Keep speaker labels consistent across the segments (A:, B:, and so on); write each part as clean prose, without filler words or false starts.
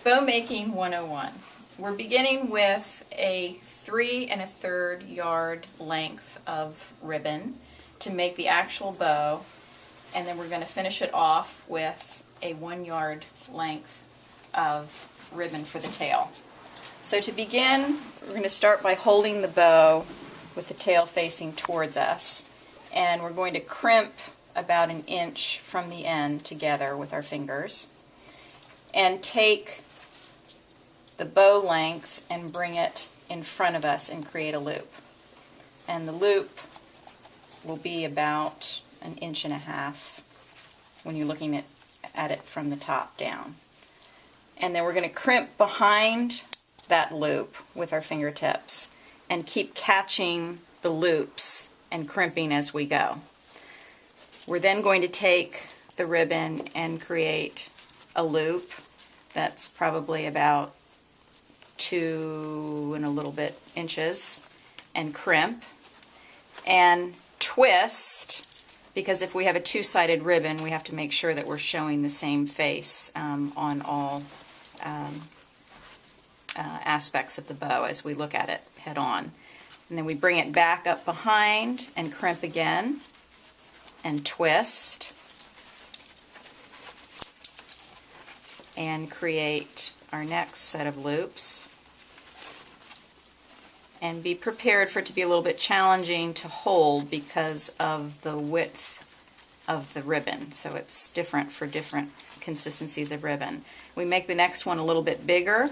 A: Bow Making 101. We're beginning with a 3 1/3 yard length of ribbon to make the actual bow, and then we're going to finish it off with a 1 yard length of ribbon for the tail. So to begin, we're going to start by holding the bow with the tail facing towards us, and we're going to crimp about 1 inch from the end together with our fingers, and take the bow length and bring it in front of us and create a loop. And the loop will be about 1.5 inches when you're looking at it from the top down. And then we're going to crimp behind that loop with our fingertips and keep catching the loops and crimping as we go. We're then going to take the ribbon and create a loop that's probably about 2 and a little bit inches, and crimp and twist, because if we have a two-sided ribbon we have to make sure that we're showing the same face on all aspects of the bow as we look at it head on. And then we bring it back up behind and crimp again and twist and create our next set of loops. And be prepared for it to be a little bit challenging to hold because of the width of the ribbon. So it's different for different consistencies of ribbon. We make the next one a little bit bigger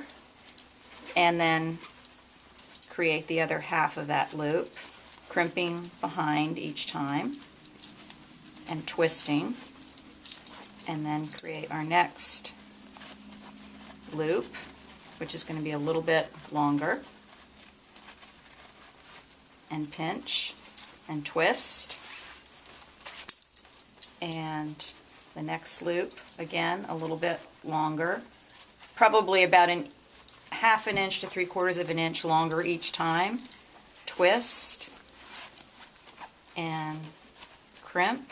A: and then create the other half of that loop, crimping behind each time and twisting, and then create our next loop, which is going to be a little bit longer, and pinch and twist, and the next loop again a little bit longer, probably about 1/2 inch to 3/4 of an inch longer each time, twist and crimp.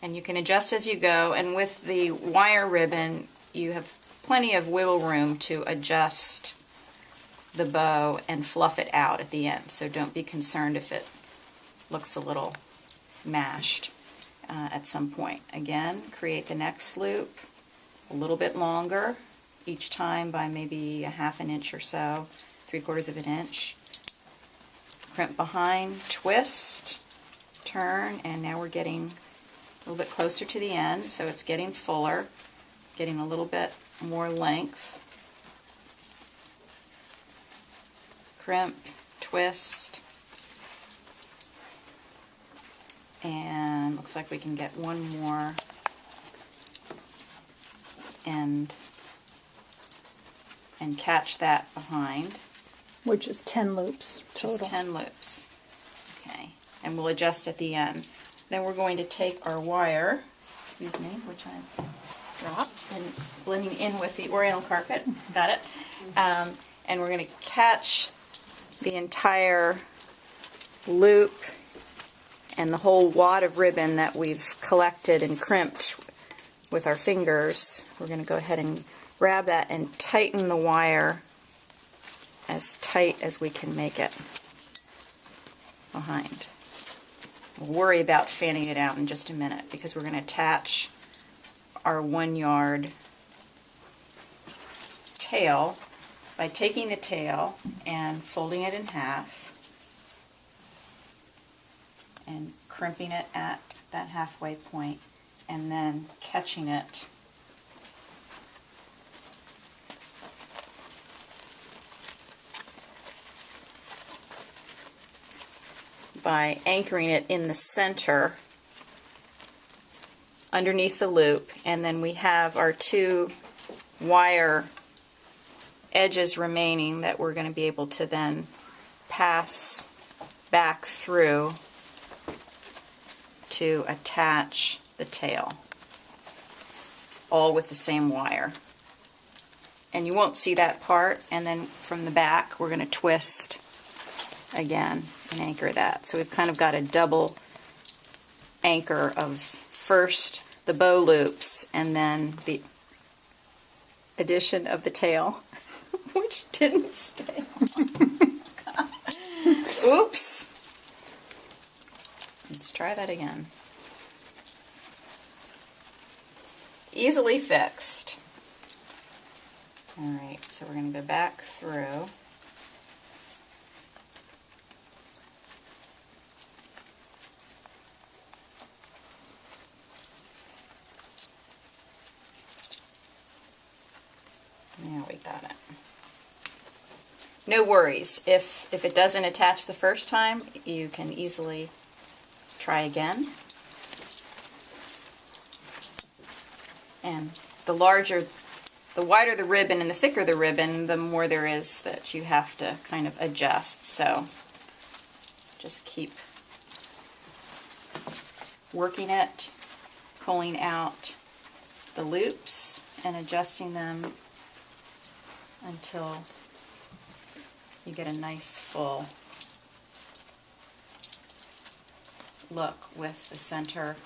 A: And you can adjust as you go, and with the wire ribbon you have plenty of wiggle room to adjust the bow and fluff it out at the end, so don't be concerned if it looks a little mashed at some point. Again, create the next loop a little bit longer each time by maybe 1/2 inch or so, 3/4 of an inch, crimp behind, twist, turn, and now we're getting a little bit closer to the end, so it's getting fuller, getting a little bit more length. Crimp, twist, and looks like we can get one more end and catch that behind.
B: Which is 10 loops total.
A: Just 10 loops. Okay, and we'll adjust at the end. Then we're going to take our wire, excuse me, which I dropped, and it's blending in with the Oriental carpet. Got it. And we're going to catch the entire loop and the whole wad of ribbon that we've collected and crimped with our fingers. We're going to go ahead and grab that and tighten the wire as tight as we can make it behind. We'll worry about fanning it out in just a minute because we're going to attach our 1 yard tail by taking the tail and folding it in half and crimping it at that halfway point and then catching it by anchoring it in the center underneath the loop, and then we have our 2 wire edges remaining that we're going to be able to then pass back through to attach the tail, all with the same wire. And you won't see that part, and then from the back we're going to twist again and anchor that. So we've kind of got a double anchor of first the bow loops and then the edition of the tail, which didn't stay on. Oops. Let's try that again. Easily fixed. All right, so we're going to go back through. Now we got it. No worries. If it doesn't attach the first time, you can easily try again. And the wider the ribbon and the thicker the ribbon, the more there is that you have to kind of adjust. So just keep working it, pulling out the loops and adjusting them until you get a nice full look with the center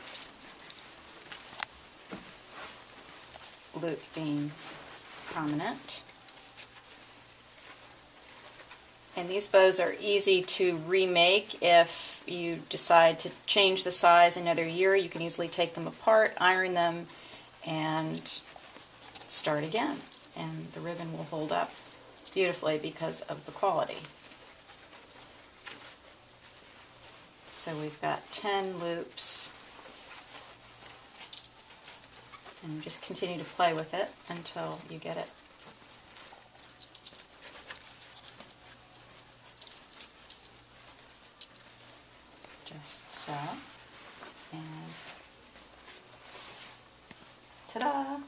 A: loop being prominent. And these bows are easy to remake. If you decide to change the size another year, you can easily take them apart, iron them, and start again. And the ribbon will hold up beautifully because of the quality. So we've got 10 loops, and just continue to play with it until you get it just so. And ta-da!